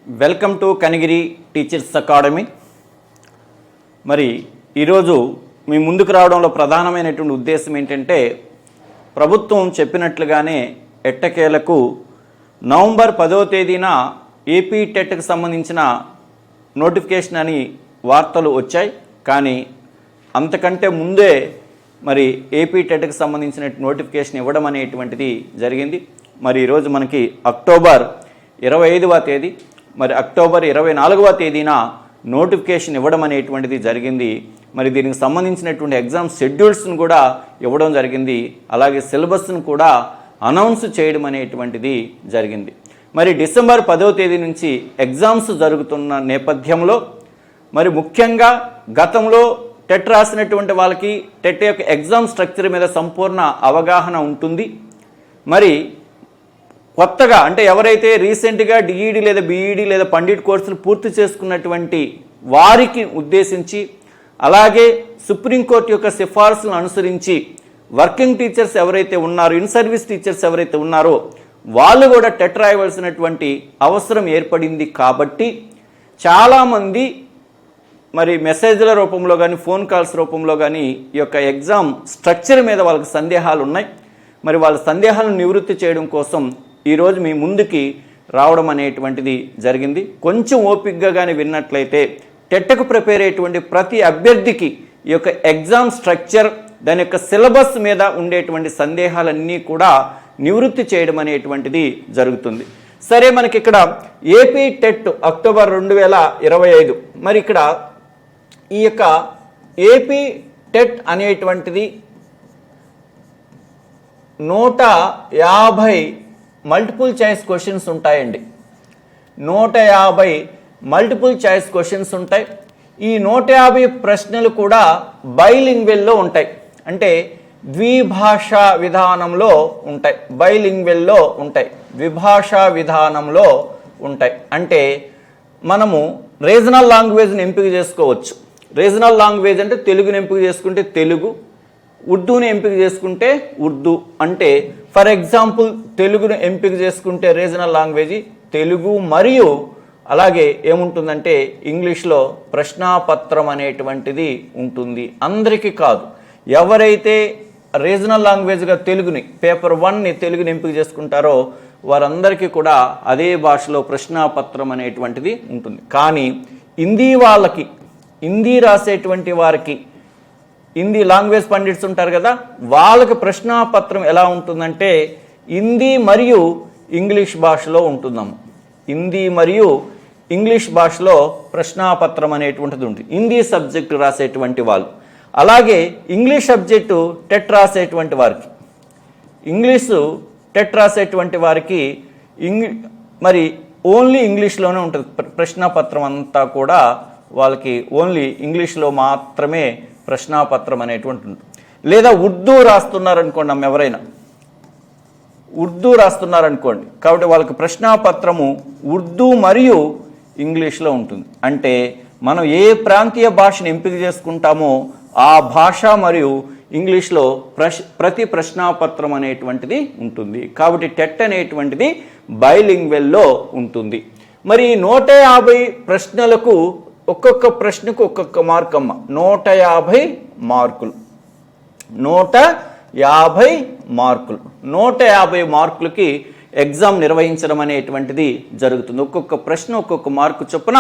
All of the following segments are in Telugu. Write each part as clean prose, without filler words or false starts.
Welcome to Kanigiri teachers academy. మరి ఈరోజు మీ ముందుకు రావడంలో ప్రధానమైనటువంటి ఉద్దేశం ఏంటంటే, ప్రభుత్వం చెప్పినట్లుగానే ఎట్టకేలకు నవంబర్ 10వ తేదీన ఏపీ టెట్కి సంబంధించిన నోటిఫికేషన్ అని వార్తలు వచ్చాయి. కానీ అంతకంటే ముందే మరి ఏపీ టెట్కి సంబంధించిన నోటిఫికేషన్ ఇవ్వడం అనేటువంటిది జరిగింది. మరి ఈరోజు మనకి అక్టోబర్ 25వ తేదీ, మరి అక్టోబర్ 24వ తేదీన నోటిఫికేషన్ ఇవ్వడం అనేటువంటిది జరిగింది. మరి దీనికి సంబంధించినటువంటి ఎగ్జామ్ షెడ్యూల్స్ను కూడా ఇవ్వడం జరిగింది. అలాగే సిలబస్ను కూడా అనౌన్స్ చేయడం అనేటువంటిది జరిగింది. మరి డిసెంబర్ 10వ తేదీ నుంచి ఎగ్జామ్స్ జరుగుతున్న నేపథ్యంలో మరి ముఖ్యంగా గతంలో టెట్ రాసినటువంటి వాళ్ళకి టెట్ యొక్క ఎగ్జామ్ స్ట్రక్చర్ మీద సంపూర్ణ అవగాహన ఉంటుంది. మరి కొత్తగా అంటే ఎవరైతే రీసెంట్గా డిఈడి లేదా బీఈడి లేదా పండిట్ కోర్సులు పూర్తి చేసుకున్నటువంటి వారికి ఉద్దేశించి, అలాగే సుప్రీంకోర్టు యొక్క సిఫార్సులను అనుసరించి వర్కింగ్ టీచర్స్ ఎవరైతే ఉన్నారో, ఇన్ సర్వీస్ టీచర్స్ ఎవరైతే ఉన్నారో వాళ్ళు కూడా టెట్ రాయవలసినటువంటి అవసరం ఏర్పడింది. కాబట్టి చాలామంది మరి మెసేజ్ల రూపంలో కానీ ఫోన్ కాల్స్ రూపంలో కానీ ఈ యొక్క ఎగ్జామ్ స్ట్రక్చర్ మీద వాళ్ళకి సందేహాలు ఉన్నాయి. మరి వాళ్ళ సందేహాలను నివృత్తి చేయడం కోసం ఈరోజు మీ ముందుకి రావడం అనేటువంటిది జరిగింది. కొంచెం ఓపికగా కానీ విన్నట్లయితే టెట్కు ప్రిపేర్ అయ్యేటువంటి ప్రతి అభ్యర్థికి ఈ యొక్క ఎగ్జామ్ స్ట్రక్చర్, దాని యొక్క సిలబస్ మీద ఉండేటువంటి సందేహాలన్నీ కూడా నివృత్తి చేయడం అనేటువంటిది జరుగుతుంది. సరే, మనకి ఇక్కడ ఏపీ టెట్ అక్టోబర్ 2025. మరి ఇక్కడ ఈ యొక్క ఏపీ టెట్ అనేటువంటిది 150 మల్టిపుల్ చాయిస్ క్వశ్చన్స్ ఉంటాయండి. 150 మల్టిపుల్ చాయిస్ క్వశ్చన్స్ ఉంటాయి. ఈ 150 ప్రశ్నలు కూడా బైలింగ్వెల్లో ఉంటాయి, అంటే ద్విభాషా విధానంలో ఉంటాయి. బైలింగ్వెల్లో ఉంటాయి, ద్విభాషా విధానంలో ఉంటాయి. అంటే మనము రీజనల్ లాంగ్వేజ్ని ఎంపిక చేసుకోవచ్చు. రీజనల్ లాంగ్వేజ్ అంటే తెలుగుని ఎంపిక చేసుకుంటే తెలుగు, ఉర్దూని ఎంపిక చేసుకుంటే ఉర్దూ. అంటే ఫర్ ఎగ్జాంపుల్ తెలుగును ఎంపిక చేసుకుంటే రీజనల్ లాంగ్వేజ్ తెలుగు, మరియు అలాగే ఏముంటుందంటే ఇంగ్లీష్లో ప్రశ్నాపత్రం అనేటువంటిది ఉంటుంది. అందరికీ కాదు, ఎవరైతే రీజనల్ లాంగ్వేజ్గా తెలుగుని పేపర్ 1ని తెలుగుని ఎంపిక చేసుకుంటారో వారందరికీ కూడా అదే భాషలో ప్రశ్నాపత్రం అనేటువంటిది ఉంటుంది. కానీ హిందీ వాళ్ళకి, హిందీ రాసేటువంటి వారికి, హిందీ లాంగ్వేజ్ పండిట్స్ ఉంటారు కదా, వాళ్ళకి ప్రశ్నాపత్రం ఎలా ఉంటుందంటే హిందీ మరియు ఇంగ్లీష్ భాషలో ఉంటుందమ్మ. హిందీ మరియు ఇంగ్లీష్ భాషలో ప్రశ్నాపత్రం అనేటువంటిది ఉంటుంది హిందీ సబ్జెక్టు రాసేటువంటి వాళ్ళు. అలాగే ఇంగ్లీష్ సబ్జెక్టు టెట్ రాసేటువంటి వారికి, ఇంగ్లీషు టెట్ రాసేటువంటి వారికి మరి ఓన్లీ ఇంగ్లీష్లోనే ఉంటుంది ప్రశ్నాపత్రం అంతా కూడా. వాళ్ళకి ఓన్లీ ఇంగ్లీష్లో మాత్రమే ప్రశ్నాపత్రం అనేటువంటి ఉంటుంది. లేదా ఉర్దూ రాస్తున్నారనుకోండి, ఎవరైనా ఉర్దూ రాస్తున్నారనుకోండి, కాబట్టి వాళ్ళకి ప్రశ్నాపత్రము ఉర్దూ మరియు ఇంగ్లీష్లో ఉంటుంది. అంటే మనం ఏ ప్రాంతీయ భాషను ఎంపిక చేసుకుంటామో ఆ భాష మరియు ఇంగ్లీష్లో ప్రతి ప్రశ్నాపత్రం అనేటువంటిది ఉంటుంది. కాబట్టి టెట్ అనేటువంటిది బైలింగ్వెల్లో ఉంటుంది. మరి 150 ప్రశ్నలకు ఒక్కొక్క ప్రశ్నకు ఒక్కొక్క మార్క్ అమ్మ. 150 మార్కులు, 150 మార్కులు, 150 మార్కులకి ఎగ్జామ్ నిర్వహించడం అనేటువంటిది జరుగుతుంది. ఒక్కొక్క ప్రశ్న ఒక్కొక్క మార్కు చొప్పున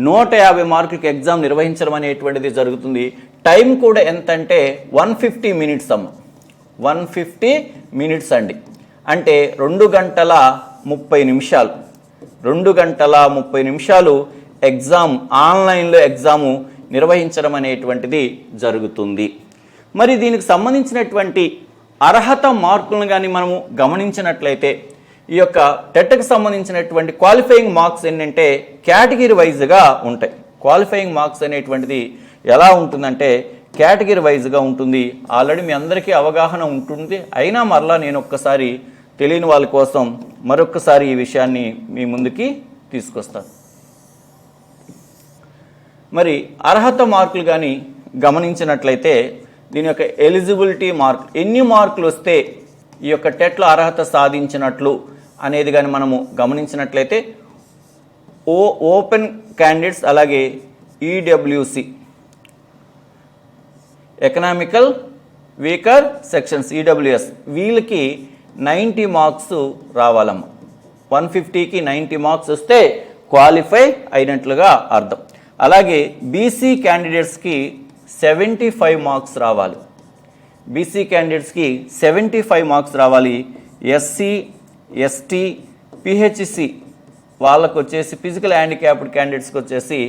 150 మార్కులకి ఎగ్జామ్ నిర్వహించడం అనేటువంటిది జరుగుతుంది. టైం కూడా ఎంత అంటే 150 మినిట్స్ అమ్మ. 150 మినిట్స్ అండి. అంటే 2 గంటల 30 నిమిషాలు, 2 గంటల 30 నిమిషాలు ఎగ్జామ్, ఆన్లైన్లో ఎగ్జాము నిర్వహించడం అనేటువంటిది జరుగుతుంది. మరి దీనికి సంబంధించినటువంటి అర్హత మార్కులను కానీ మనము గమనించినట్లయితే ఈ యొక్క టెట్కి సంబంధించినటువంటి క్వాలిఫైయింగ్ మార్క్స్ ఏంటంటే కేటగిరీ వైజ్గా ఉంటాయి. క్వాలిఫైయింగ్ మార్క్స్ అనేటువంటిది ఎలా ఉంటుందంటే కేటగిరీ వైజ్గా ఉంటుంది. ఆల్రెడీ మీ అందరికీ అవగాహన ఉంటుంది. అయినా మరలా నేను ఒక్కసారి తెలియని వాళ్ళ కోసం మరొక్కసారి ఈ విషయాన్ని మీ ముందుకి తీసుకొస్తాను. మరి అర్హత మార్కులు కానీ గమనించినట్లయితే దీని యొక్క ఎలిజిబిలిటీ మార్క్, ఎన్ని మార్కులు వస్తే ఈ యొక్క టెట్లో అర్హత సాధించినట్లు అనేది కానీ మనము గమనించినట్లయితే ఓపెన్ క్యాండిడేట్స్, అలాగే EWC economical weaker sections EWS వీళ్ళకి 90 మార్క్స్ రావాలమ్మ. 150కి 90 మార్క్స్ వస్తే క్వాలిఫై అయినట్లుగా అర్థం. అలాగే బీసీ క్యాండిడేట్స్కి 75 మార్క్స్ రావాలి. బీసీ క్యాండిడేట్స్కి 75 మార్క్స్ రావాలి. ఎస్సీ, ఎస్టీ, పిహెచ్సి వాళ్ళకు వచ్చేసి ఫిజికల్ హ్యాండిక్యాప్డ్ క్యాండిడేట్స్కి వచ్చేసి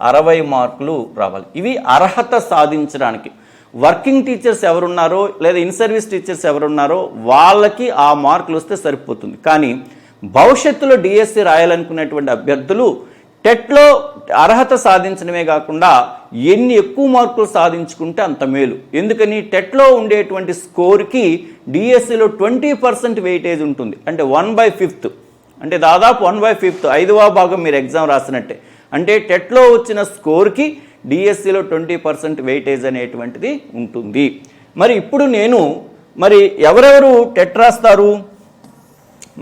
60 మార్కులు రావాలి. ఇవి అర్హత సాధించడానికి. వర్కింగ్ టీచర్స్ ఎవరున్నారో లేదా ఇన్ సర్వీస్ టీచర్స్ ఎవరున్నారో వాళ్ళకి ఆ మార్కులు వస్తే సరిపోతుంది. కానీ భవిష్యత్తులో డిఎస్సి రాయాలనుకునేటువంటి అభ్యర్థులు టెట్లో అర్హత సాధించడమే కాకుండా ఎన్ని ఎక్కువ మార్కులు సాధించుకుంటే అంత మేలు. ఎందుకని టెట్లో ఉండేటువంటి స్కోర్కి డిఎస్సిలో 20% వెయిటేజ్ ఉంటుంది. అంటే 1/5, అంటే దాదాపు 1/5, 5వ భాగం మీరు ఎగ్జామ్ రాసినట్టే. అంటే టెట్లో వచ్చిన స్కోర్కి డిఎస్సిలో 20% వెయిటేజ్ అనేటువంటిది ఉంటుంది. మరి ఇప్పుడు నేను ఎవరెవరు టెట్ రాస్తారు?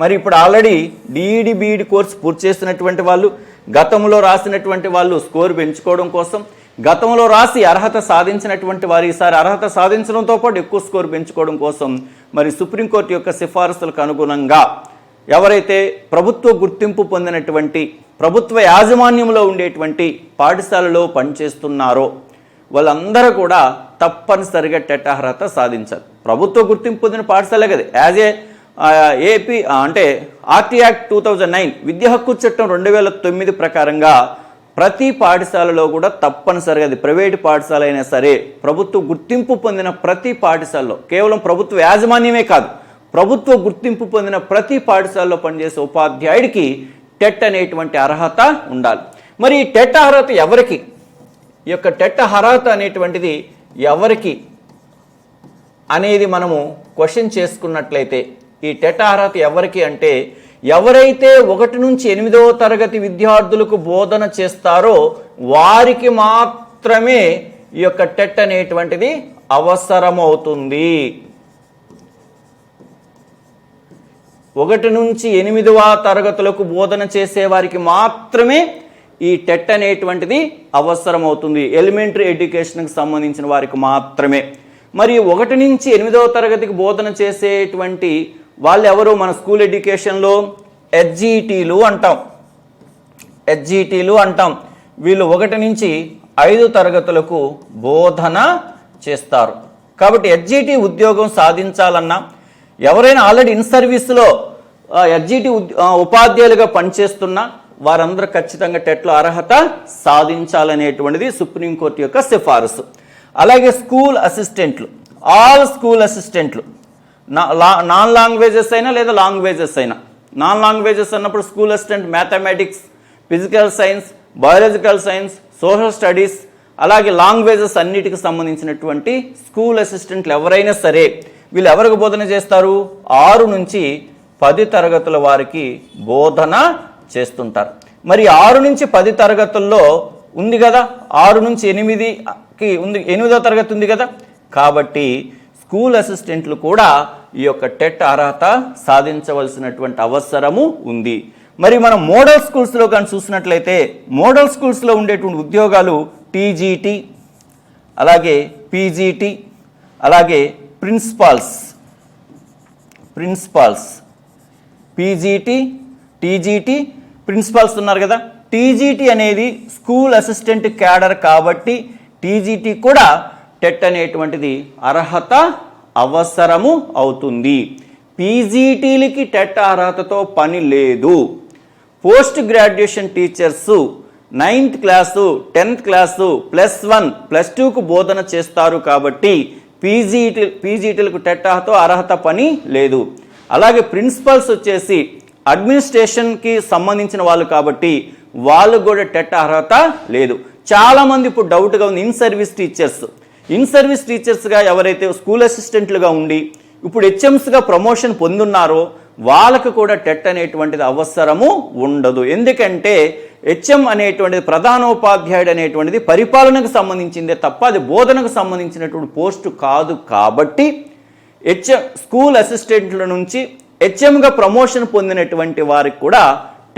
మరి ఇప్పుడు ఆల్రెడీ డిఈడి బీఈడి కోర్స్ పూర్తి చేసినటువంటి వాళ్ళు, గతంలో రాసినటువంటి వాళ్ళు స్కోర్ పెంచుకోవడం కోసం, గతంలో రాసి అర్హత సాధించినటువంటి వారు ఈసారి అర్హత సాధించడంతో పాటు ఎక్కువ స్కోర్ పెంచుకోవడం కోసం మరి సుప్రీంకోర్టు యొక్క సిఫారసులకు అనుగుణంగా ఎవరైతే ప్రభుత్వ గుర్తింపు పొందినటువంటి ప్రభుత్వ యాజమాన్యంలో ఉండేటువంటి పాఠశాలలో పనిచేస్తున్నారో వాళ్ళందరూ కూడా తప్పనిసరిగా టెట్ అర్హత సాధించాలి. ప్రభుత్వ గుర్తింపు పొందిన పాఠశాలే కదా. యాజ్ ఏపీ అంటే ఆర్టీ యాక్ట్ 2009 విద్యా హక్కు చట్టం 2009 ప్రకారంగా ప్రతి పాఠశాలలో కూడా తప్పనిసరిగా, అది ప్రైవేటు పాఠశాల అయినా సరే, ప్రభుత్వ గుర్తింపు పొందిన ప్రతి పాఠశాలలో, కేవలం ప్రభుత్వ యాజమాన్యమే కాదు, ప్రభుత్వ గుర్తింపు పొందిన ప్రతి పాఠశాలలో పనిచేసే ఉపాధ్యాయుడికి టెట్ అనేటువంటి అర్హత ఉండాలి. మరి ఈ టెట్ అర్హత ఎవరికి? ఈ యొక్క టెట్ అర్హత అనేటువంటిది ఎవరికి అనేది మనము క్వశ్చన్ చేసుకున్నట్లయితే, ఈ టెట్ అర్హత ఎవరికి అంటే ఎవరైతే 1 నుంచి 8వ తరగతి విద్యార్థులకు బోధన చేస్తారో వారికి మాత్రమే ఈ యొక్క టెట్ అనేటువంటిది అవసరమవుతుంది. 1 నుంచి 8వ తరగతులకు బోధన చేసే వారికి మాత్రమే ఈ టెట్ అనేటువంటిది అవసరమవుతుంది. ఎలిమెంటరీ ఎడ్యుకేషన్కి సంబంధించిన వారికి మాత్రమే. మరి 1 నుంచి 8వ తరగతికి బోధన చేసేటువంటి వాళ్ళు ఎవరు? మన స్కూల్ ఎడ్యుకేషన్లో హెచ్జిటీలు అంటాం. వీళ్ళు 1 నుంచి 5 తరగతులకు బోధన చేస్తారు. కాబట్టి హెచ్జిటి ఉద్యోగం సాధించాలన్నా, ఎవరైనా ఆల్రెడీ ఇన్ సర్వీస్లో హెచ్జిటి ఉపాధ్యాయులుగా పనిచేస్తున్నా వారందరూ ఖచ్చితంగా టెట్లో అర్హత సాధించాలనేటువంటిది సుప్రీంకోర్టు యొక్క సిఫారసు. అలాగే స్కూల్ అసిస్టెంట్లు, ఆల్ స్కూల్ అసిస్టెంట్లు, నాన్ లాంగ్వేజెస్ అయినా లేదా లాంగ్వేజెస్ అయినా. నాన్ లాంగ్వేజెస్ అన్నప్పుడు school assistant mathematics, physical science, biological science, social studies, అలాగే లాంగ్వేజెస్ అన్నిటికి సంబంధించినటువంటి స్కూల్ అసిస్టెంట్లు ఎవరైనా సరే వీళ్ళు ఎవరికి బోధన చేస్తారు? 6 నుంచి 10 తరగతుల వారికి బోధన చేస్తుంటారు. మరి 6 నుంచి 10 తరగతుల్లో ఉంది కదా, 6 నుంచి 8కి ఉంది, 8వ తరగతి ఉంది కదా. కాబట్టి స్కూల్ అసిస్టెంట్లు కూడా ఈ యొక్క టెట్ అర్హత సాధించవలసినటువంటి అవసరము ఉంది. మరి మనం మోడల్ స్కూల్స్లో కానీ చూసినట్లయితే, మోడల్ స్కూల్స్లో ఉండేటువంటి ఉద్యోగాలు టీజీటీ, అలాగే పీజీటీ, అలాగే ప్రిన్సిపాల్స్, పీజీటీ, టీజీటీ, ప్రిన్సిపాల్స్ ఉన్నారు కదా. టీజీటీ అనేది స్కూల్ అసిస్టెంట్ క్యాడర్ కాబట్టి టీజీటీ కూడా టెట్ అనేటువంటిది అర్హత అవసరము అవుతుంది. పీజీటీలకి టెట్ అర్హతతో పని లేదు. Post graduation teachers 9th class, 10th class, +1, +2కు బోధన చేస్తారు కాబట్టి పీజీటీలకు టెట్ అర్హత పని లేదు. అలాగే ప్రిన్సిపల్స్ వచ్చేసి అడ్మినిస్ట్రేషన్కి సంబంధించిన వాళ్ళు కాబట్టి వాళ్ళు కూడా టెట్ అర్హత లేదు. చాలామంది ఇప్పుడు డౌట్గా ఉంది, ఇన్ సర్వీస్ టీచర్స్గా ఎవరైతే స్కూల్ అసిస్టెంట్లుగా ఉండి ఇప్పుడు హెచ్ఎంస్గా ప్రమోషన్ పొందున్నారో వాళ్ళకు కూడా టెట్ అనేటువంటిది అవసరము ఉండదు. ఎందుకంటే హెచ్ఎం అనేటువంటిది, ప్రధానోపాధ్యాయుడు అనేటువంటిది పరిపాలనకు సంబంధించిందే తప్ప అది బోధనకు సంబంధించినటువంటి పోస్టు కాదు. కాబట్టి స్కూల్ అసిస్టెంట్ల నుంచి హెచ్ఎంగా ప్రమోషన్ పొందినటువంటి వారికి కూడా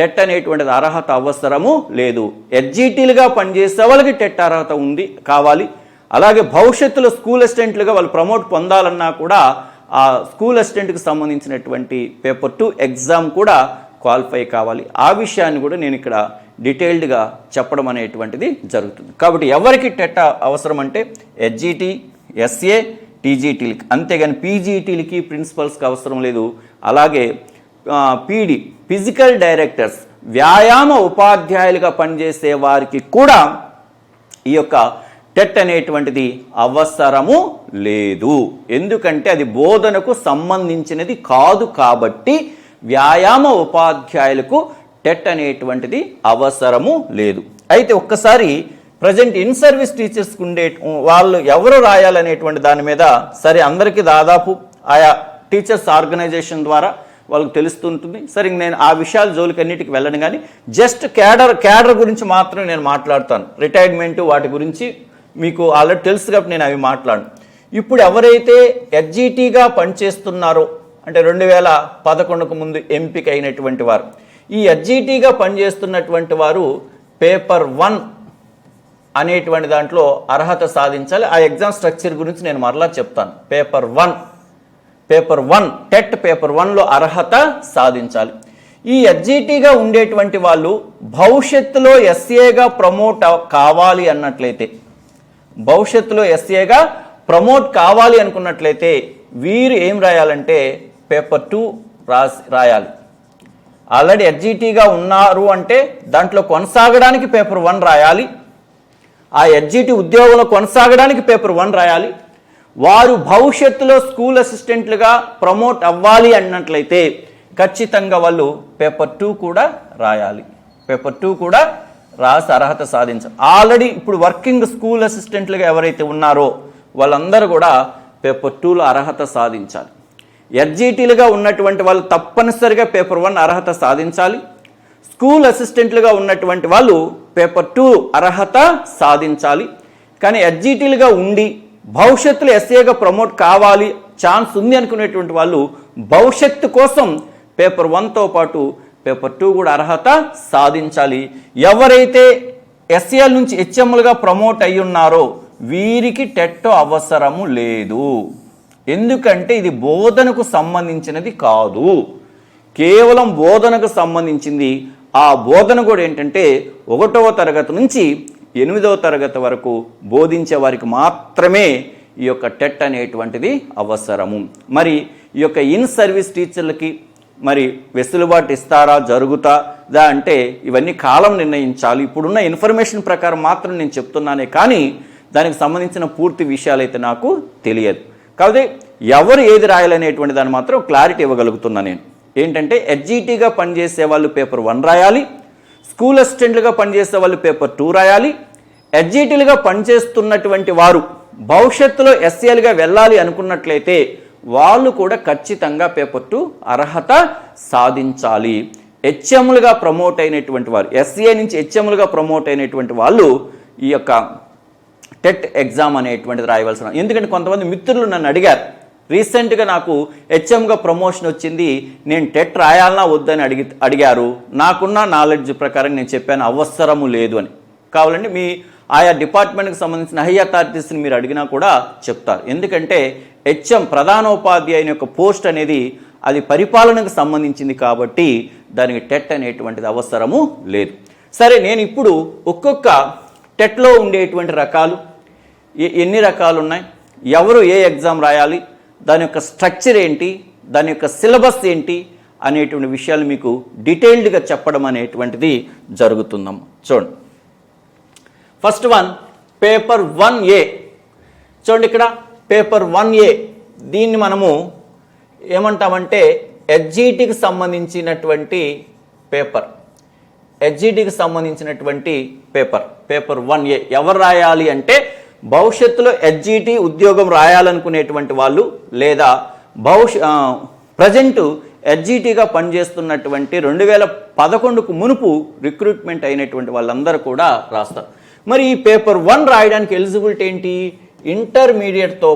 టెట్ అనేటువంటిది అర్హత అవసరము లేదు. ఎడ్జిటీలుగా పనిచేసే వాళ్ళకి టెట్ అర్హత కావాలి. అలాగే భవిష్యత్తులో స్కూల్ అసిస్టెంట్లుగా వాళ్ళు ప్రమోట్ పొందాలన్నా కూడా ఆ స్కూల్ అసిస్టెంట్కి సంబంధించినటువంటి పేపర్ 2 ఎగ్జామ్ కూడా క్వాలిఫై కావాలి. ఆ విషయాన్ని కూడా నేను ఇక్కడ డీటెయిల్డ్గా చెప్పడం అనేటువంటిది జరుగుతుంది. కాబట్టి ఎవరికి టెట్ అవసరం అంటే హెచ్జిటి, ఎస్ఏ, టీజీటీలకి, అంతేగాని పీజీటీలకి ప్రిన్సిపల్స్కి అవసరం లేదు. అలాగే పీడి ఫిజికల్ డైరెక్టర్స్, వ్యాయామ ఉపాధ్యాయులుగా పనిచేసే వారికి కూడా ఈ యొక్క టెట్ అనేటువంటిది అవసరము లేదు. ఎందుకంటే అది బోధనకు సంబంధించినది కాదు కాబట్టి వ్యాయామ ఉపాధ్యాయులకు టెట్ అనేటువంటిది అవసరము లేదు. అయితే ఒక్కసారి ప్రజెంట్ ఇన్ సర్వీస్ టీచర్స్కి ఉండే వాళ్ళు ఎవరు రాయాలనేటువంటి దాని మీద సరే అందరికీ దాదాపు ఆయా టీచర్స్ ఆర్గనైజేషన్ ద్వారా వాళ్ళకి తెలుస్తుంటుంది. సరే నేను ఆ విషయాల జోలికి అన్నిటికి వెళ్ళను, కానీ జస్ట్ క్యాడర్ గురించి మాత్రం నేను మాట్లాడతాను. రిటైర్మెంట్ వాటి గురించి మీకు ఆల్రెడీ తెలుసు కాబట్టి నేను అవి మాట్లాడను. ఇప్పుడు ఎవరైతే హెచ్జిటీగా పనిచేస్తున్నారో అంటే 2011కు ముందు ఎంపిక అయినటువంటి వారు, ఈ హెచ్జిటీగా పనిచేస్తున్నటువంటి వారు పేపర్ 1 అనేటువంటి దాంట్లో అర్హత సాధించాలి. ఆ ఎగ్జామ్ స్ట్రక్చర్ గురించి నేను మరలా చెప్తాను. పేపర్ 1 టెట్ పేపర్ 1లో అర్హత సాధించాలి. ఈ హెచ్జిటీగా ఉండేటువంటి వాళ్ళు భవిష్యత్తులో ఎస్ఏగా ప్రమోట్ కావాలి అన్నట్లయితే, భవిష్యత్తులో ఎస్ఏగా ప్రమోట్ కావాలి అనుకున్నట్లయితే వీరు ఏం రాయాలంటే పేపర్ 2 రాయాలి. ఆల్రెడీ హెచ్జిటీగా ఉన్నారు అంటే దాంట్లో కొనసాగడానికి పేపర్ 1 రాయాలి. ఆ హెచ్జిటి ఉద్యోగంలో కొనసాగడానికి పేపర్ 1 రాయాలి. వారు భవిష్యత్తులో స్కూల్ అసిస్టెంట్లుగా ప్రమోట్ అవ్వాలి అన్నట్లయితే ఖచ్చితంగా వాళ్ళు పేపర్ 2 కూడా రాయాలి. పేపర్ 2 కూడా రాసి అర్హత సాధించాలి. ఆల్రెడీ ఇప్పుడు వర్కింగ్ స్కూల్ అసిస్టెంట్లుగా ఎవరైతే ఉన్నారో వాళ్ళందరూ కూడా పేపర్ 2లో అర్హత సాధించాలి. హెచ్జిటీలుగా ఉన్నటువంటి వాళ్ళు తప్పనిసరిగా పేపర్ 1 అర్హత సాధించాలి. స్కూల్ అసిస్టెంట్లుగా ఉన్నటువంటి వాళ్ళు పేపర్ 2 అర్హత సాధించాలి. కానీ హెచ్జిటీలుగా ఉండి భవిష్యత్తులో ఎస్ఏగా ప్రమోట్ కావాలి, ఛాన్స్ ఉంది అనుకునేటువంటి వాళ్ళు భవిష్యత్తు కోసం పేపర్ 1తో పాటు పేపర్ 2 కూడా అర్హత సాధించాలి. ఎవరైతే ఎస్ఏల నుంచి హెచ్ఎంలుగా ప్రమోట్ అయ్యి ఉన్నారో వీరికి టెట్ అవసరము లేదు. ఎందుకంటే ఇది బోధనకు సంబంధించినది కాదు, కేవలం బోధనకు సంబంధించింది. ఆ బోధన కూడా ఏంటంటే 1వ తరగతి నుంచి 8వ తరగతి వరకు బోధించే వారికి మాత్రమే ఈ యొక్క టెట్ అనేటువంటిది అవసరము. మరి ఈ యొక్క ఇన్ సర్వీస్ టీచర్లకి మరి వెసులుబాటు ఇస్తారా, జరుగుతుందా అంటే ఇవన్నీ కాలం నిర్ణయించాలి. ఇప్పుడున్న ఇన్ఫర్మేషన్ ప్రకారం మాత్రం నేను చెప్తున్నానే కానీ దానికి సంబంధించిన పూర్తి విషయాలు అయితే నాకు తెలియదు. కాబట్టి ఎవరు ఏది రాయాలనేటువంటి దాన్ని మాత్రం క్లారిటీ ఇవ్వగలుగుతున్నా నేను. ఏంటంటే హెచ్జిటీగా పనిచేసే వాళ్ళు పేపర్ 1 రాయాలి, స్కూల్ అసిస్టెంట్లుగా పనిచేసే వాళ్ళు పేపర్ 2 రాయాలి. హెచ్జిటీలుగా పనిచేస్తున్నటువంటి వారు భవిష్యత్తులో ఎస్ఏలుగా వెళ్ళాలి అనుకున్నట్లయితే వాళ్ళు కూడా ఖచ్చితంగా పేపర్ 2 అర్హత సాధించాలి. హెచ్ఎంలుగా ప్రమోట్ అయినటువంటి వారు, ఎస్ఏ నుంచి హెచ్ఎంలుగా ప్రమోట్ అయినటువంటి వాళ్ళు ఈ యొక్క టెట్ ఎగ్జామ్ అనేటువంటిది రాయవలసిన. ఎందుకంటే కొంతమంది మిత్రులు నన్ను అడిగారు, రీసెంట్గా నాకు హెచ్ఎంగా ప్రమోషన్ వచ్చింది, నేను టెట్ రాయాలన్నా వద్దని అడిగారు. నాకున్న నాలెడ్జ్ ప్రకారం నేను చెప్పాను అవసరము లేదు అని. కావాలంటే మీ ఆయా డిపార్ట్మెంట్కి సంబంధించిన హై అథారిటీస్ని మీరు అడిగినా కూడా చెప్తారు. ఎందుకంటే హెచ్ఎం ప్రధానోపాధ్యాయుని యొక్క పోస్ట్ అనేది అది పరిపాలనకు సంబంధించింది కాబట్టి దానికి టెట్ అనేటువంటిది అవసరము లేదు. సరే, నేను ఇప్పుడు ఒక్కొక్క టెట్లో ఉండేటువంటి రకాలు ఎన్ని రకాలు ఉన్నాయి, ఎవరు ఏ ఎగ్జామ్ రాయాలి, దాని యొక్క స్ట్రక్చర్ ఏంటి, దాని యొక్క సిలబస్ ఏంటి అనేటువంటి విషయాలు మీకు డీటెయిల్డ్గా చెప్పడం అనేటువంటిది జరుగుతుందమ్మ. చూడండి, ఫస్ట్ వన్ పేపర్ 1A. చూడండి ఇక్కడ పేపర్ 1A, దీన్ని మనము ఏమంటామంటే హెచ్జిటికి సంబంధించినటువంటి పేపర్, హెచ్జిటికి సంబంధించినటువంటి పేపర్ 1A ఎవరు రాయాలి అంటే భవిష్యత్తులో హెచ్జిటి ఉద్యోగం రాయాలనుకునేటువంటి వాళ్ళు లేదా ప్రజెంటు హెచ్జిటిగా పనిచేస్తున్నటువంటి 2011కు మునుపు రిక్రూట్మెంట్ అయినటువంటి వాళ్ళందరూ కూడా రాస్తారు. మరి ఈ పేపర్ 1 రాయడానికి ఎలిజిబిలిటీ ఏంటి? ఇంటర్మీడియట్తో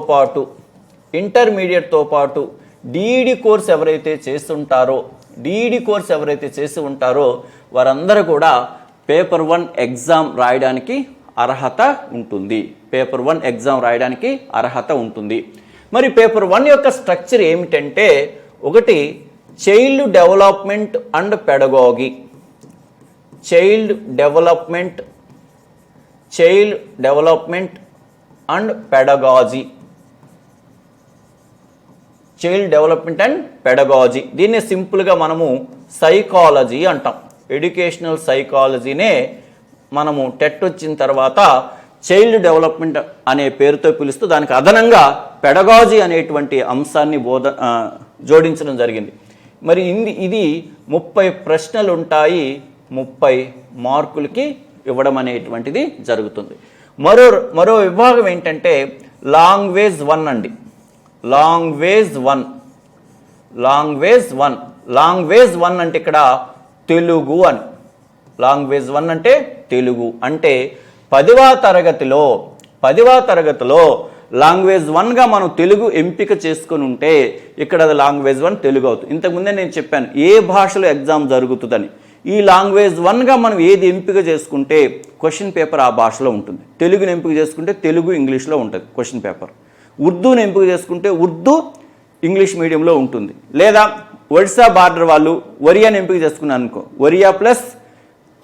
పాటు డిఈడి కోర్స్ ఎవరైతే చేసి ఉంటారో వారందరూ కూడా పేపర్ 1 ఎగ్జామ్ రాయడానికి అర్హత ఉంటుంది. పేపర్ 1 ఎగ్జామ్ రాయడానికి అర్హత ఉంటుంది. మరి పేపర్ 1 యొక్క స్ట్రక్చర్ ఏమిటంటే, ఒకటి child development and pedagogy, child development and pedagogy, child development and pedagogy. దీన్ని సింపుల్గా మనము సైకాలజీ అంటాం. ఎడ్యుకేషనల్ సైకాలజీనే మనము టెట్ వచ్చిన తర్వాత చైల్డ్ డెవలప్మెంట్ అనే పేరుతో పిలుస్తూ దానికి అదనంగా పెడగాజీ అనేటువంటి అంశాన్ని జోడించడం జరిగింది. మరి ఇది 30 ప్రశ్నలు ఉంటాయి, 30 మార్కులకి ఇవ్వడం అనేటువంటిది జరుగుతుంది. మరో విభాగం ఏంటంటే లాంగ్వేజ్ 1 అండి. లాంగ్వేజ్ 1 అంటే ఇక్కడ తెలుగు అని. లాంగ్వేజ్ 1 అంటే తెలుగు. అంటే 10వ తరగతిలో లాంగ్వేజ్ 1గా మనం తెలుగు ఎంపిక చేసుకుని ఉంటే ఇక్కడ అది లాంగ్వేజ్ 1 తెలుగు అవుతుంది. ఇంతకుముందే నేను చెప్పాను ఏ భాషలో ఎగ్జామ్ జరుగుతుందని. ఈ లాంగ్వేజ్ 1గా మనం ఏది ఎంపిక చేసుకుంటే క్వశ్చన్ పేపర్ ఆ భాషలో ఉంటుంది. తెలుగుని ఎంపిక చేసుకుంటే తెలుగు ఇంగ్లీష్లో ఉంటుంది క్వశ్చన్ పేపర్. ఉర్దూని ఎంపిక చేసుకుంటే ఉర్దూ ఇంగ్లీష్ మీడియంలో ఉంటుంది. లేదా ఒడిశా బార్డర్ వాళ్ళు ఒరియాని ఎంపిక చేసుకున్నాను అనుకో, ఒరియా ప్లస్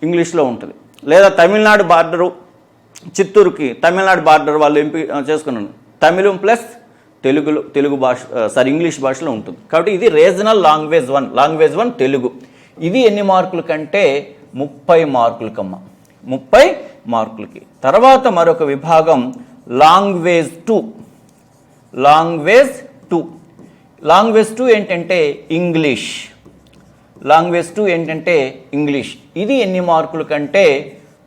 ఇంగ్లీష్లో ఉంటుంది. లేదా తమిళనాడు బార్డరు, చిత్తూరుకి తమిళనాడు బార్డర్ వాళ్ళు ఎంపిక చేసుకున్నాను, తమిళం ప్లస్ తెలుగు భాష ఇంగ్లీష్ భాషలో ఉంటుంది. కాబట్టి ఇది రీజనల్ లాంగ్వేజ్ 1 తెలుగు. ఇది ఎన్ని మార్కుల కంటే 30 మార్కులకమ్మ, 30 మార్కులకి. తర్వాత మరొక విభాగం లాంగ్వేజ్ 2. లాంగ్వేజ్ 2 ఏంటంటే ఇంగ్లీష్. ఇది ఎన్ని మార్కుల కంటే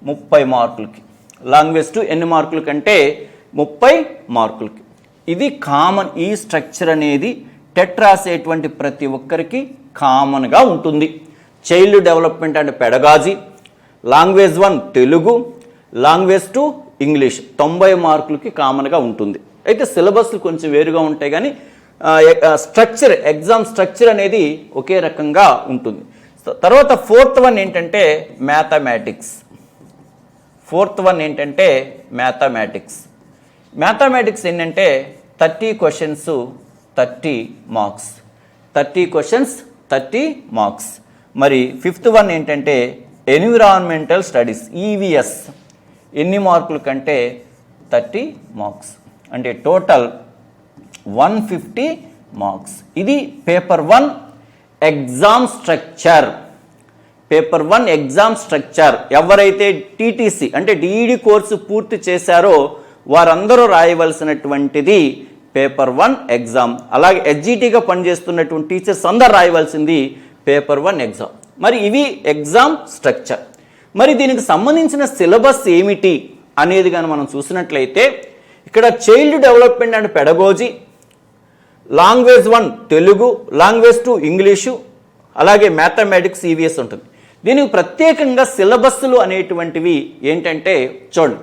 30 మార్కులకి. లాంగ్వేజ్ 2 ఎన్ని మార్కుల కంటే 30 మార్కులకి. ఇది కామన్. ఈ స్ట్రక్చర్ అనేది టెట్ రాసేటువంటి ప్రతి ఒక్కరికి కామన్గా ఉంటుంది. Child development and pedagogy, language 1 Telugu, language 2 English 90 మార్కులకి కామన్గా ఉంటుంది. అయితే సిలబస్లు కొంచెం వేరుగా ఉంటాయి కానీ ఎగ్జామ్ స్ట్రక్చర్ అనేది ఒకే రకంగా ఉంటుంది. తర్వాత 4th వన్ ఏంటంటే మ్యాథమెటిక్స్. మ్యాథమెటిక్స్ ఏంటంటే 30 క్వశ్చన్స్ 30 మార్క్స్. 30 questions 30 marks. మరి 5th వన్ ఏంటంటే ఎన్విరాన్మెంటల్ స్టడీస్, ఈవీఎస్. ఎన్ని మార్కుల కంటే 30 మార్క్స్. అంటే టోటల్ 150 మార్క్స్. ఇది పేపర్ 1 ఎగ్జామ్ స్ట్రక్చర్. ఎవరైతే టీటీసీ అంటే డిఈడి కోర్సు పూర్తి చేశారో వారందరూ రాయవలసినటువంటిది పేపర్ 1 ఎగ్జామ్. అలాగే ఎస్జిటిగా పనిచేస్తున్నటువంటి టీచర్స్ అందరూ రాయవలసింది పేపర్ 1 ఎగ్జామ్. మరి ఇవి ఎగ్జామ్ స్ట్రక్చర్. మరి దీనికి సంబంధించిన సిలబస్ ఏమిటి అనేది కానీ మనం చూసినట్లయితే ఇక్కడ child development and pedagogy, language 1 Telugu, language 2 English, అలాగే మ్యాథమెటిక్స్, ఈవీఎస్ ఉంటుంది. దీనికి ప్రత్యేకంగా సిలబస్లు అనేటువంటివి ఏంటంటే చూడండి,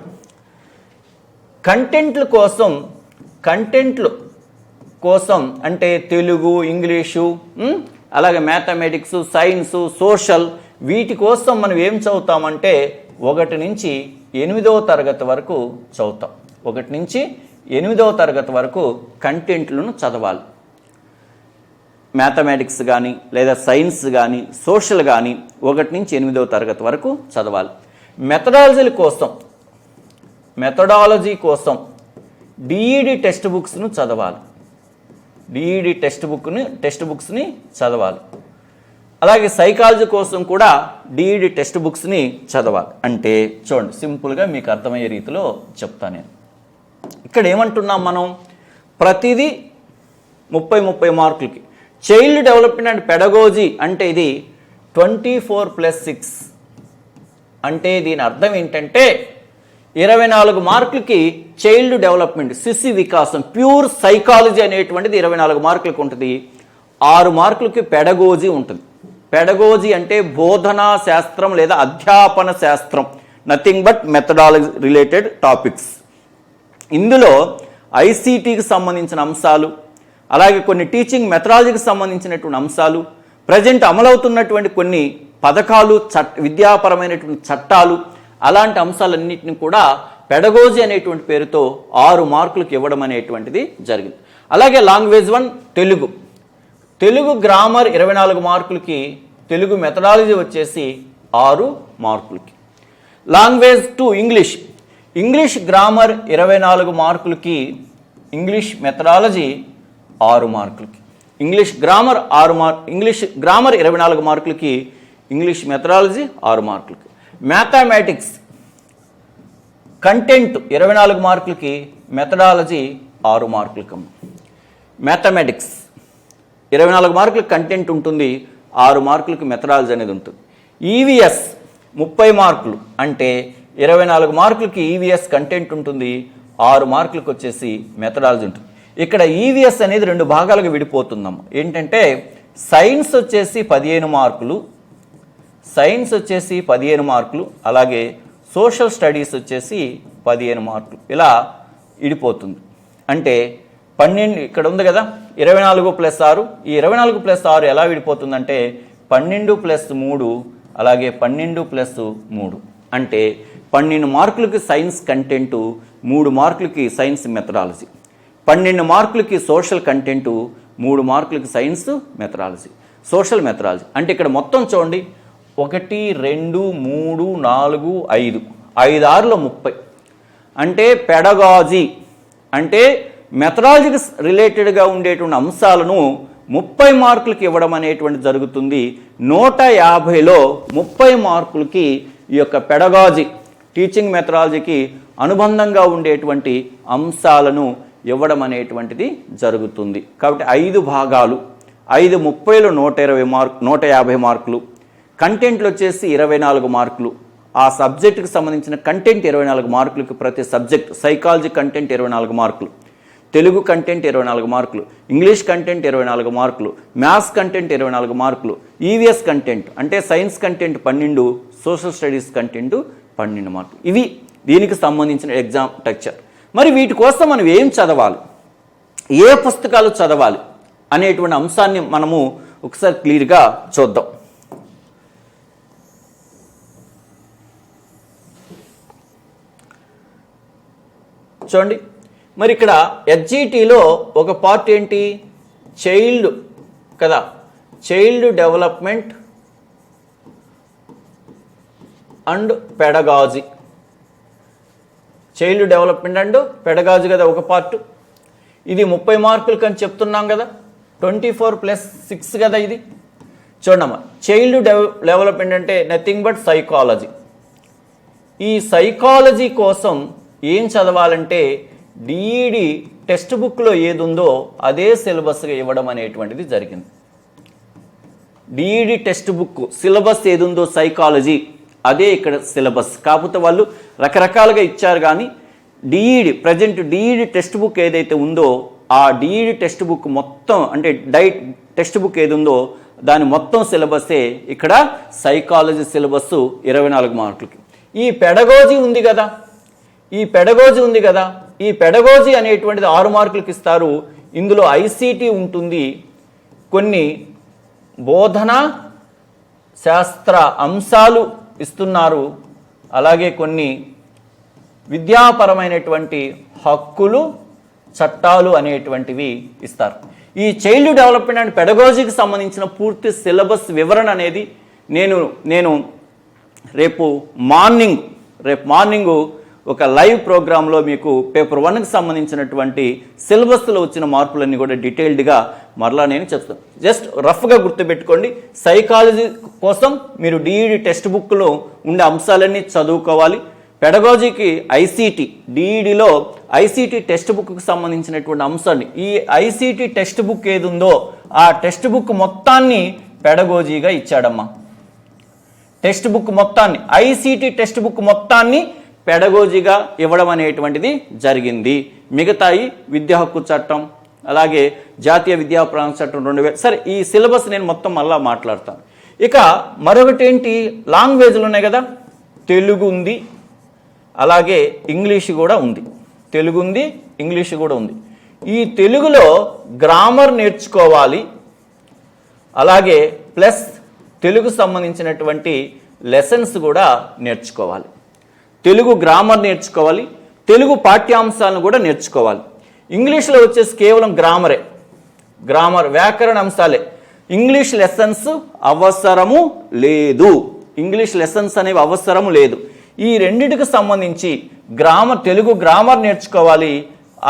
కంటెంట్ల కోసం అంటే తెలుగు, ఇంగ్లీషు, అలాగే మ్యాథమెటిక్స్, సైన్స్, సోషల్, వీటి కోసం మనం ఏం చదువుతామంటే 1 నుంచి 8వ తరగతి వరకు చదువుతాం. 1 నుంచి 8వ తరగతి వరకు కంటెంట్లను చదవాలి. మ్యాథమెటిక్స్ కానీ లేదా సైన్స్ కానీ సోషల్ కానీ 1 నుంచి 8వ తరగతి వరకు చదవాలి. మెథడాలజీ కోసం డిఈడి టెక్స్ట్ బుక్స్ను చదవాలి. టెక్స్ట్ బుక్స్ని చదవాలి. అలాగే సైకాలజీ కోసం కూడా డిఈడి టెక్స్ట్ బుక్స్ని చదవాలి. అంటే చూడండి, సింపుల్గా మీకు అర్థమయ్యే రీతిలో చెప్తాను నేను. ఇక్కడ ఏమంటున్నాం మనం, ప్రతిదీ 30 మార్కులకి. చైల్డ్ డెవలప్మెంట్ అండ్ పెడగాజీ అంటే ఇది 24+6. అంటే దీని అర్థం ఏంటంటే 24 మార్కులకి చైల్డ్ డెవలప్మెంట్, శిశు వికాసం, ప్యూర్ సైకాలజీ అనేటువంటిది 24 మార్కులకు ఉంటుంది. 6 మార్కులకి పెడగాజీ ఉంటుంది. పెడగాజీ అంటే బోధనా శాస్త్రం లేదా అధ్యాపన శాస్త్రం, nothing but methodology related topics. ఇందులో ఐసీటీకి సంబంధించిన అంశాలు, అలాగే కొన్ని టీచింగ్ మెథడాలజీకి సంబంధించినటువంటి అంశాలు, ప్రజెంట్ అమలవుతున్నటువంటి కొన్ని పథకాలు, విద్యాపరమైనటువంటి చట్టాలు, అలాంటి అంశాలన్నింటినీ కూడా పెడగోజీ అనేటువంటి పేరుతో 6 మార్కులకు ఇవ్వడం అనేటువంటిది జరిగింది. అలాగే లాంగ్వేజ్ 1 తెలుగు. తెలుగు గ్రామర్ 24 మార్కులకి, తెలుగు మెథడాలజీ వచ్చేసి 6 మార్కులకి. Language 2 English. ఇంగ్లీష్ గ్రామర్ 24 మార్కులకి, ఇంగ్లీష్ మెథడాలజీ 6 మార్కులకి. ఇంగ్లీష్ గ్రామర్ 24 మార్కులకి, ఇంగ్లీష్ మెథడాలజీ 6 మార్కులకి. మ్యాథమెటిక్స్ కంటెంట్ 24 మార్కులకి, మెథడాలజీ 6 మార్కులకి. మ్యాథమెటిక్స్ 24 మార్కులకి కంటెంట్ ఉంటుంది, 6 మార్కులకి మెథడాలజీ అనేది ఉంటుంది. ఈవీఎస్ 30 మార్కులు అంటే 24 మార్కులకి ఈవీఎస్ కంటెంట్ ఉంటుంది, 6 మార్కులకు వచ్చేసి మెథడాలజీ ఉంటుంది. ఇక్కడ ఈవీఎస్ అనేది 2 భాగాలుగా విడిపోతుందమ్మ. ఏంటంటే సైన్స్ వచ్చేసి 15 మార్కులు, సైన్స్ వచ్చేసి 15 మార్కులు, అలాగే సోషల్ స్టడీస్ వచ్చేసి 15 మార్కులు, ఇలా విడిపోతుంది. అంటే 12 ఇక్కడ ఉంది కదా, 24 + 6. ఈ 24 + 6 ఎలా విడిపోతుందంటే 12 + 3, అలాగే 12 + 3 అంటే 12 మార్కులకి సైన్స్ కంటెంటు, 3 మార్కులకి సైన్స్ మెథడాలజీ. 12 మార్కులకి సోషల్ కంటెంటు, 3 మార్కులకి సైన్స్ మెథడాలజీ, సోషల్ మెథడాలజీ. అంటే ఇక్కడ మొత్తం చూడండి 1 2 3 4 5, 5 6లో 30. అంటే పెడగాజీ అంటే మెథడాలజీకి రిలేటెడ్గా ఉండేటువంటి అంశాలను 30 మార్కులకి ఇవ్వడం అనేటువంటి జరుగుతుంది. 150లో 30 మార్కులకి ఈ యొక్క పెడగాజీ, టీచింగ్ మెథడాలజీకి అనుబంధంగా ఉండేటువంటి అంశాలను ఇవ్వడం అనేటువంటిది జరుగుతుంది. కాబట్టి 5 భాగాలు, 5 30లో 150 మార్కులు, కంటెంట్లు వచ్చేసి 24 మార్కులు. ఆ సబ్జెక్టుకి సంబంధించిన కంటెంట్ 24 మార్కులకి ప్రతి సబ్జెక్ట్. సైకాలజీ కంటెంట్ 24 మార్కులు, తెలుగు కంటెంట్ 24 మార్కులు, ఇంగ్లీష్ కంటెంట్ 24 మార్కులు, మ్యాథ్స్ కంటెంట్ 24 మార్కులు, ఈవీఎస్ కంటెంట్ అంటే science content 12, social studies content 12 మార్కులు. ఇవి దీనికి సంబంధించిన ఎగ్జామ్ టెక్చర్. మరి వీటి కోసం మనం ఏం చదవాలి, ఏ పుస్తకాలు చదవాలి అనేటువంటి అంశాన్ని మనము ఒకసారి క్లియర్గా చూద్దాం. చూడండి, మరి ఇక్కడ హెచ్జిటిలో ఒక పార్ట్ ఏంటి, చైల్డ్ కదా, child development and pedagogy. Child development and pedagogy కదా ఒక పార్ట్. ఇది 30 మార్కులకి అని చెప్తున్నాం కదా, 24 + 6 కదా ఇది. చూడమ్మా, చైల్డ్ డెవలప్మెంట్ అంటే నథింగ్ బట్ సైకాలజీ. ఈ సైకాలజీ కోసం ఏం చదవాలంటే డిఈడి టెక్స్ట్ బుక్లో ఏది ఉందో అదే సిలబస్గా ఇవ్వడం అనేటువంటిది జరిగింది. డిఈడి టెక్స్ట్ బుక్ సిలబస్ ఏది ఉందో సైకాలజీ అదే ఇక్కడ సిలబస్. కాకపోతే వాళ్ళు రకరకాలుగా ఇచ్చారు, కానీ DEd present DEd text book ఏదైతే ఉందో ఆ డిఈడి టెక్స్ట్ బుక్ మొత్తం అంటే టెక్స్ట్ బుక్ ఏది ఉందో దాని మొత్తం సిలబస్సే ఇక్కడ సైకాలజీ సిలబస్ 24 మార్కులకి. ఈ పెడగోజీ ఉంది కదా, ఈ పెడగోజీ అనేటువంటిది 6 మార్కులకి ఇస్తారు. ఇందులో ఐసిటి ఉంటుంది, కొన్ని బోధన శాస్త్ర అంశాలు ఇస్తున్నారు, అలాగే కొన్ని విద్యాపరమైనటువంటి హక్కులు, చట్టాలు అనేటువంటివి ఇస్తారు. ఈ చైల్డ్ డెవలప్మెంట్ అండ్ పెడగోజీకి సంబంధించిన పూర్తి సిలబస్ వివరణ అనేది నేను రేపు మార్నింగ్ ఒక లైవ్ ప్రోగ్రాంలో మీకు పేపర్ 1కి సంబంధించినటువంటి సిలబస్లో వచ్చిన మార్పులన్నీ కూడా డీటెయిల్డ్గా మరలా నేను చెప్తాను. జస్ట్ రఫ్గా గుర్తుపెట్టుకోండి, సైకాలజీ కోసం మీరు డిఈడి టెక్స్ట్ బుక్లో ఉండే అంశాలన్నీ చదువుకోవాలి. పెడగాజీకి ఐసిటి, డిఈడిలో ఐసిటి టెక్స్ట్ బుక్కి సంబంధించినటువంటి అంశాన్ని, ఈ ఐసిటి టెక్స్ట్ బుక్ ఏది ఉందో ఆ టెక్స్ట్ బుక్ మొత్తాన్ని పెడగోజీగా ఇచ్చాడమ్మా. టెక్స్ట్ బుక్ మొత్తాన్ని, ఐసిటి టెక్స్ట్ బుక్ మొత్తాన్ని పెడగోజీగా ఇవ్వడం అనేటువంటిది జరిగింది. మిగతాయి విద్యా హక్కు చట్టం, అలాగే జాతీయ విద్యా ప్రమాణ చట్టం 2000. సరే, ఈ సిలబస్ నేను మొత్తం మళ్ళా మాట్లాడతాను. ఇక మరొకటి ఏంటి, లాంగ్వేజ్లు ఉన్నాయి కదా, తెలుగు ఉంది, అలాగే ఇంగ్లీష్ కూడా ఉంది. తెలుగు ఉంది, ఇంగ్లీష్ కూడా ఉంది. ఈ తెలుగులో గ్రామర్ నేర్చుకోవాలి, అలాగే ప్లస్ తెలుగు సంబంధించినటువంటి లెసన్స్ కూడా నేర్చుకోవాలి. తెలుగు గ్రామర్ నేర్చుకోవాలి, తెలుగు పాఠ్యాంశాలను కూడా నేర్చుకోవాలి. ఇంగ్లీష్లో వచ్చేసి కేవలం గ్రామర్ వ్యాకరణ అంశాలే. ఇంగ్లీష్ లెసన్స్ అవసరము లేదు. ఇంగ్లీష్ లెసన్స్ అనేవి అవసరము లేదు. ఈ రెండింటికి సంబంధించి తెలుగు గ్రామర్ నేర్చుకోవాలి,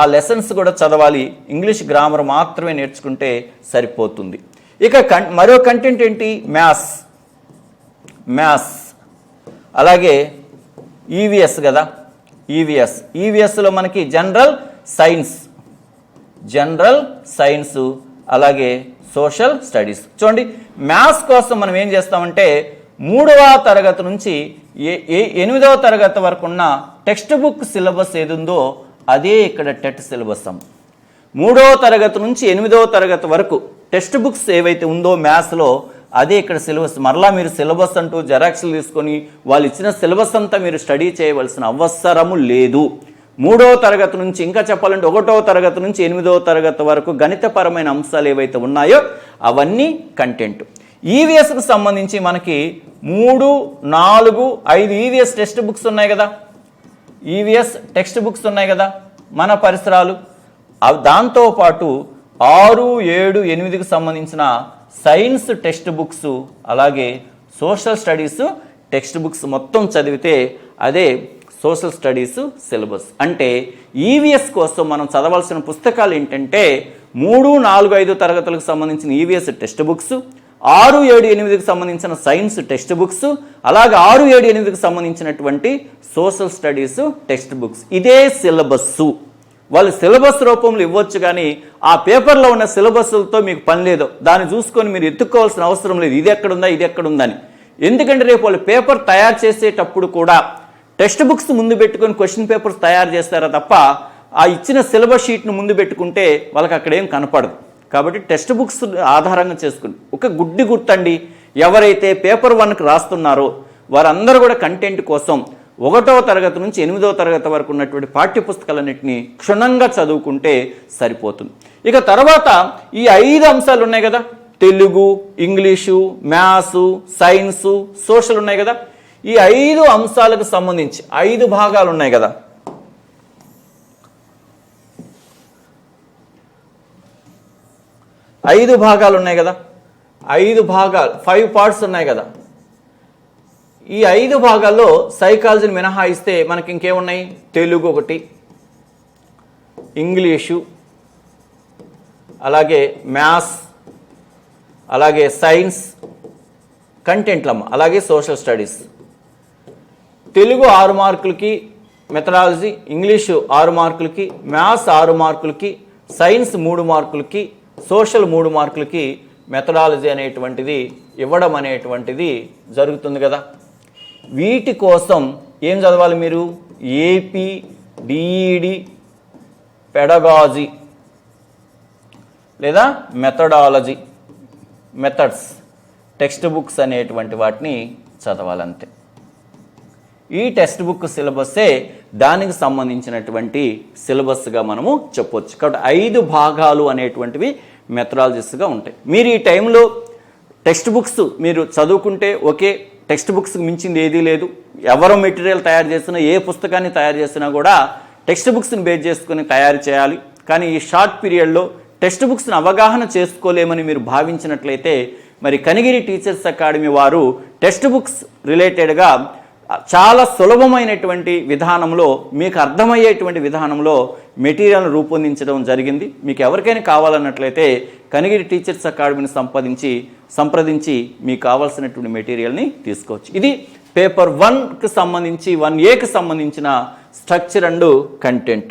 ఆ లెసన్స్ కూడా చదవాలి. ఇంగ్లీష్ గ్రామర్ మాత్రమే నేర్చుకుంటే సరిపోతుంది. ఇక మరో కంటెంట్ ఏంటి? మ్యాథ్స్. అలాగే ఈవీఎస్ కదా, ఈవీఎస్లో మనకి జనరల్ సైన్స్ అలాగే సోషల్ స్టడీస్. చూడండి, మ్యాథ్స్ కోసం మనం ఏం చేస్తామంటే 3వ తరగతి నుంచి 8వ తరగతి వరకు ఉన్న టెక్స్ట్ బుక్ సిలబస్ ఏది ఉందో అదే ఇక్కడ టెట్ సిలబస్. 3వ తరగతి నుంచి 8వ తరగతి వరకు టెక్స్ట్ బుక్స్ ఏవైతే ఉందో మ్యాథ్స్లో అదే ఇక్కడ సిలబస్. మరలా మీరు సిలబస్ అంటూ జెరాక్స్లు తీసుకొని వాళ్ళు ఇచ్చిన సిలబస్ అంతా మీరు స్టడీ చేయవలసిన అవసరము లేదు. 3వ తరగతి నుంచి, ఇంకా చెప్పాలంటే 1వ తరగతి నుంచి 8వ తరగతి వరకు గణితపరమైన అంశాలు ఏవైతే ఉన్నాయో అవన్నీ కంటెంట్. ఈవీఎస్కు సంబంధించి మనకి 3, 4, 5 ఈవీఎస్ టెక్స్ట్ బుక్స్ ఉన్నాయి కదా, ఈవీఎస్ టెక్స్ట్ బుక్స్ ఉన్నాయి కదా మన పరిసరాలు. దాంతోపాటు 6, 7, 8కి సంబంధించిన సైన్స్ టెక్స్ట్ బుక్స్ అలాగే సోషల్ స్టడీస్ టెక్స్ట్ బుక్స్ మొత్తం చదివితే అదే సోషల్ స్టడీస్ సిలబస్. అంటే ఈవీఎస్ కోసం మనం చదవాల్సిన పుస్తకాలు ఏంటంటే 3, 4, 5 తరగతులకు సంబంధించిన ఈవీఎస్ టెక్స్ట్ బుక్స్, 6, 7, 8కి సంబంధించిన సైన్స్ టెక్స్ట్ బుక్స్, అలాగే 6, 7, 8కి సంబంధించినటువంటి సోషల్ స్టడీస్ టెక్స్ట్ బుక్స్. ఇదే సిలబస్సు. వాళ్ళు సిలబస్ రూపంలో ఇవ్వచ్చు, కానీ ఆ పేపర్లో ఉన్న సిలబస్లతో మీకు పని లేదు. దాన్ని చూసుకొని మీరు ఎత్తుక్కోవాల్సిన అవసరం లేదు, ఇది ఎక్కడుందని. ఎందుకంటే రేపు వాళ్ళు పేపర్ తయారు చేసేటప్పుడు కూడా టెక్స్ట్ బుక్స్ ముందు పెట్టుకొని క్వశ్చన్ పేపర్స్ తయారు చేస్తారా తప్ప ఆ ఇచ్చిన సిలబస్ షీట్ను ముందు పెట్టుకుంటే వాళ్ళకి అక్కడ ఏం కనపడదు. కాబట్టి టెక్స్ట్ బుక్స్ ఆధారంగా చేసుకుని ఒక గుర్తండి, ఎవరైతే పేపర్ 1కి రాస్తున్నారో వారందరూ కూడా కంటెంట్ కోసం 1వ తరగతి నుంచి 8వ తరగతి వరకు ఉన్నటువంటి పాఠ్యపుస్తకాలన్నింటినీ క్షుణ్ణంగా చదువుకుంటే సరిపోతుంది. ఇక తర్వాత ఈ 5 అంశాలు ఉన్నాయి కదా, Telugu, English, maths, science, social ఉన్నాయి కదా. ఈ 5 అంశాలకు సంబంధించి 5 భాగాలు ఉన్నాయి కదా. 5 భాగాలు ఉన్నాయి కదా, 5 భాగాలు 5 పార్ట్స్ ఉన్నాయి కదా. ఈ 5 భాగాల్లో సైకాలజీని మినహాయిస్తే మనకి ఇంకేమున్నాయి? తెలుగు ఒకటి, ఇంగ్లీషు, అలాగే మ్యాథ్స్, అలాగే సైన్స్ కంటెంట్లమ్మ, అలాగే సోషల్ స్టడీస్. తెలుగు 6 మార్కులకి మెథడాలజీ, ఇంగ్లీషు 6 మార్కులకి, మ్యాథ్స్ 6 మార్కులకి, సైన్స్ 3 మార్కులకి, సోషల్ 3 మార్కులకి మెథడాలజీ అనేటువంటిది ఇవ్వడం అనేటువంటిది జరుగుతుంది కదా. వీటి కోసం ఏం చదవాలి మీరు? ఏపీ డిఈడి పెడగాజీ లేదా మెథడ్స్ టెక్స్ట్ బుక్స్ అనేటువంటి వాటిని చదవాలంతే. ఈ టెక్స్ట్ బుక్ సిలబస్సే దానికి సంబంధించినటువంటి సిలబస్గా మనము చెప్పొచ్చు. కాబట్టి 5 భాగాలు అనేటువంటివి మెథడాలజీస్గా ఉంటాయి. మీరు ఈ టైంలో టెక్స్ట్ బుక్స్ మీరు చదువుకుంటే ఓకే, టెక్స్ట్ బుక్స్కి మించింది ఏదీ లేదు. ఎవరో మెటీరియల్ తయారు చేసినా, ఏ పుస్తకాన్ని తయారు చేసినా కూడా టెక్స్ట్ బుక్స్ని బేస్ చేసుకుని తయారు చేయాలి. కానీ ఈ షార్ట్ పీరియడ్లో టెక్స్ట్ బుక్స్ని అవగాహన చేసుకోలేమని మీరు భావించినట్లయితే మరి కనిగిరి టీచర్స్ అకాడమీ వారు టెక్స్ట్ బుక్స్ రిలేటెడ్గా చాలా సులభమైనటువంటి విధానంలో, మీకు అర్థమయ్యేటువంటి విధానంలో మెటీరియల్ను రూపొందించడం జరిగింది. మీకు ఎవరికైనా కావాలన్నట్లయితే కనిగిరి టీచర్స్ అకాడమీని సంప్రదించి మీకు కావాల్సినటువంటి మెటీరియల్ని తీసుకోవచ్చు. ఇది పేపర్ 1కి సంబంధించి 1Aకి సంబంధించిన స్ట్రక్చర్ అండ్ కంటెంట్.